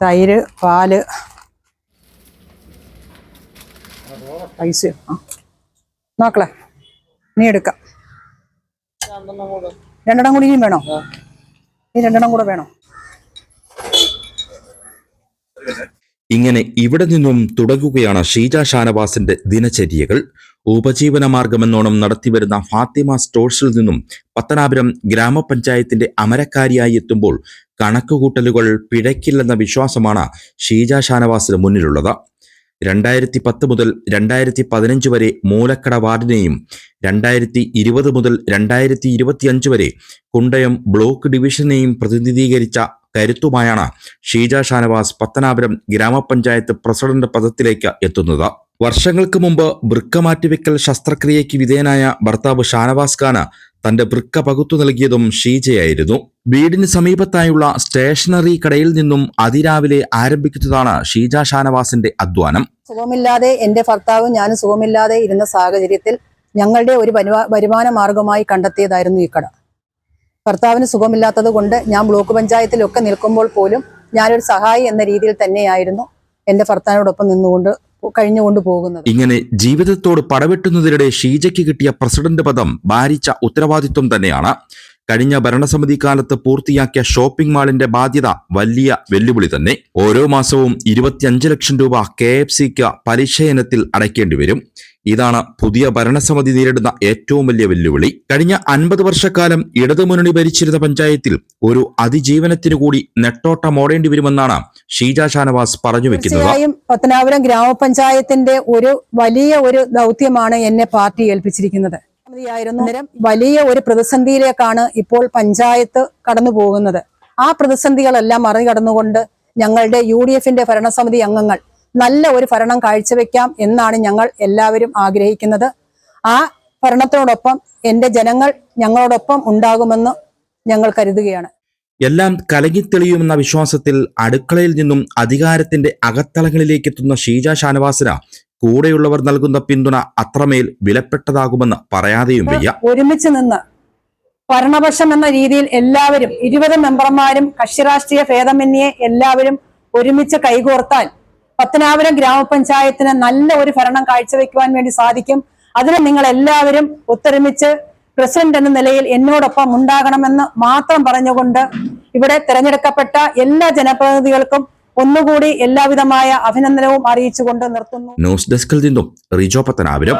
തൈര്, പാല്, പൈസ നോക്കളെ, നീ എടുക്കാം. രണ്ടെണ്ണം കൂടി ഇനിയും വേണോ? ഈ രണ്ടെണ്ണം കൂടെ വേണോ? ഇങ്ങനെ ഇവിടെ നിന്നും തുടങ്ങുകയാണ് ഷീജ ഷാനവാസിന്റെ ദിനചര്യകൾ. ഉപജീവനമാർഗമെന്നോണം നടത്തിവരുന്ന ഫാത്തിമ സ്റ്റോഴ്സിൽ നിന്നും പത്തനാപുരം ഗ്രാമപഞ്ചായത്തിന്റെ അമരക്കാരിയായി എത്തുമ്പോൾ കണക്കുകൂട്ടലുകൾ പിഴയ്ക്കില്ലെന്ന വിശ്വാസമാണ് ഷീജ ഷാനവാസിന് മുന്നിലുള്ളത്. 2010 മുതൽ 2015 വരെ മൂലക്കട വാർഡിനെയും 2020 മുതൽ 2025 വരെ കുണ്ടയം ബ്ലോക്ക് ഡിവിഷനെയും പ്രതിനിധീകരിച്ച കരുത്തുമായാണ് ഷീജ ഷാനവാസ് പത്തനാപുരം ഗ്രാമപഞ്ചായത്ത് പ്രസിഡന്റ് പദത്തിലേക്ക് എത്തുന്നത്. വർഷങ്ങൾക്ക് മുമ്പ് വൃക്ക മാറ്റിവെക്കൽ ശസ്ത്രക്രിയയ്ക്ക് വിധേയനായ ഭർത്താവ് ഷാനവാസ് ഖാന് തന്റെ വൃക്ക പകുത്തു നൽകിയതും ഷീജയായിരുന്നു. വീടിന് സമീപത്തായുള്ള സ്റ്റേഷനറി കടയിൽ നിന്നും അതിരാവിലെ ആരംഭിക്കുന്നതാണ് ഷീജ ഷാനവാസിന്റെ അധ്വാനം. സുഖമില്ലാതെ എന്റെ ഭർത്താവും ഞാനും സുഖമില്ലാതെ ഇരുന്ന സാഹചര്യത്തിൽ ഞങ്ങളുടെ ഒരു വരുമാന മാർഗമായി കണ്ടെത്തിയതായിരുന്നു ഈ കട. ഭർത്താവിന് സുഖമില്ലാത്തത് കൊണ്ട് ഞാൻ ബ്ലോക്ക് പഞ്ചായത്തിലൊക്കെ നിൽക്കുമ്പോൾ പോലും ഞാനൊരു സഹായി എന്ന രീതിയിൽ തന്നെയായിരുന്നു എന്റെ ഭർത്താവിനോടൊപ്പം നിന്നുകൊണ്ട് കഴിഞ്ഞുകൊണ്ട് പോകുന്നത്. ഇങ്ങനെ ജീവിതത്തോട് പടവെട്ടുന്നതിനിടെ ഷീജയ്ക്ക് കിട്ടിയ പ്രസിഡന്റ് പദം ഭാരിച്ച ഉത്തരവാദിത്വം തന്നെയാണ്. കഴിഞ്ഞ ഭരണസമിതി കാലത്ത് പൂർത്തിയാക്കിയ ഷോപ്പിംഗ് മാളിന്റെ ബാധ്യത വലിയ വെല്ലുവിളി തന്നെ. ഓരോ മാസവും 25 ലക്ഷം രൂപ KFCക്ക് പലിശ ഇനത്തിൽ അടയ്ക്കേണ്ടി വരും. ഇതാണ് പുതിയ ഭരണസമിതി നേരിടുന്ന ഏറ്റവും വലിയ വെല്ലുവിളി. കഴിഞ്ഞ 50 വർഷക്കാലം ഇടതുമുന്നണി ഭരിച്ചിരുന്ന പഞ്ചായത്തിൽ ഒരു അതിജീവനത്തിനു കൂടി നെട്ടോട്ടം ഓടേണ്ടി വരുമെന്നാണ് ഷീജ ഷാനവാസ് പറഞ്ഞു വെക്കുന്നത്. തീർച്ചയായും പത്തനാപുരം ഗ്രാമപഞ്ചായത്തിന്റെ ഒരു വലിയ ഒരു ദൗത്യമാണ് എന്നെ പാർട്ടി ഏൽപ്പിച്ചിരിക്കുന്നത്. വലിയ ഒരു പ്രതിസന്ധിയിലേക്കാണ് ഇപ്പോൾ പഞ്ചായത്ത് കടന്നു പോകുന്നത്. ആ പ്രതിസന്ധികളെല്ലാം മറികടന്നുകൊണ്ട് ഞങ്ങളുടെ UDFന്റെ ഭരണസമിതി അംഗങ്ങൾ നല്ല ഒരു ഭരണം കാഴ്ചവെക്കാം എന്നാണ് ഞങ്ങൾ എല്ലാവരും ആഗ്രഹിക്കുന്നത്. ആ ഭരണത്തോടൊപ്പം എന്റെ ജനങ്ങൾ ഞങ്ങളോടൊപ്പം ഉണ്ടാകുമെന്ന് ഞങ്ങൾ കരുതുകയാണ്. എല്ലാം കലങ്ങിത്തെളിയുമെന്ന വിശ്വാസത്തിൽ അടുക്കളയിൽ നിന്നും അധികാരത്തിന്റെ അകത്തളങ്ങളിലേക്ക് എത്തുന്ന ഷീജ ഷാനവാസിന് കൂടെയുള്ളവർ നൽകുന്ന പിന്തുണ അത്രമേൽ വിലപ്പെട്ടതാകുമെന്ന് പറയാതെയും വയ്യ. ഒരുമിച്ച് നിന്ന് ഭരണപക്ഷം എന്ന രീതിയിൽ എല്ലാവരും 20 മെമ്പർമാരും കക്ഷിരാഷ്ട്രീയ ഭേദമന്യേ എല്ലാവരും ഒരുമിച്ച് കൈകോർത്താൽ പത്തനാപുരം ഗ്രാമപഞ്ചായത്തിന് നല്ല ഒരു ഭരണം കാഴ്ചവെക്കുവാൻ വേണ്ടി സാധിക്കും. അതിന് നിങ്ങൾ എല്ലാവരും ഒത്തൊരുമിച്ച് പ്രസിഡന്റ് എന്ന നിലയിൽ എന്നോടൊപ്പം ഉണ്ടാകണമെന്ന് മാത്രം പറഞ്ഞുകൊണ്ട് ഇവിടെ തെരഞ്ഞെടുക്കപ്പെട്ട എല്ലാ ജനപ്രതിനിധികൾക്കും ഒന്നുകൂടി എല്ലാവിധമായ അഭിനന്ദനവും അറിയിച്ചുകൊണ്ട് നിർത്തുന്നു. ന്യൂസ് ഡെസ്കിൽ നിന്നും റിജോ പത്തനാപുരം.